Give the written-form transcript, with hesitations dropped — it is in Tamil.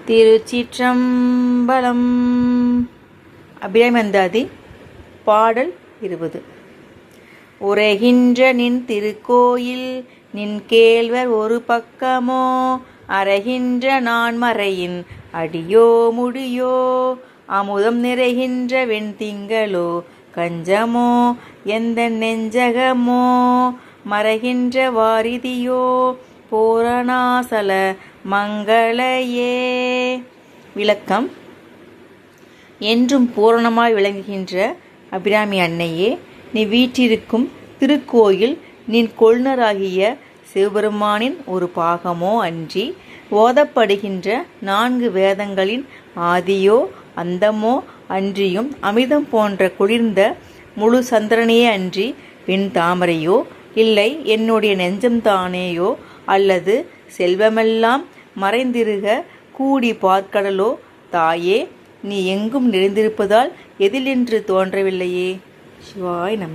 திருச்சிற்றம்பலம். அபிராமி அந்தாதி பாடல் 20. உரைகின்ற நின் திருக்கோயில் நின் கேள்வர் ஒரு பக்கமோ அறைகின்ற நான் மறையின் அடியோ முடியோ அமுதம் நிறைகின்ற வெண்திங்களோ கஞ்சமோ எந்த நெஞ்சகமோ மறைகின்ற வாரிதியோ பூரணாசல மங்களையே. விளக்கம். என்றும் பூரணமாய் விளங்குகின்ற அபிராமி அன்னையே, நீ வீற்றிருக்கும் திருக்கோயில் நின் கொள்னராகிய சிவபெருமானின் ஒரு பாகமோ அன்றி ஓதப்படுகின்ற 4 வேதங்களின் ஆதியோ அந்தமோ அன்றியும் அமிர்தம் போன்ற குளிர்ந்த முழு சந்திரனையே அன்றி வெண் தாமரையோ இல்லை என்னுடைய நெஞ்சம்தானேயோ அல்லது செல்வமெல்லாம் மறைந்திருக கூடி பார்க்கடலோ தாயே, நீ எங்கும் நிறைந்திருப்பதால் எதிலென்று தோன்றவில்லையே. சிவாய் நம.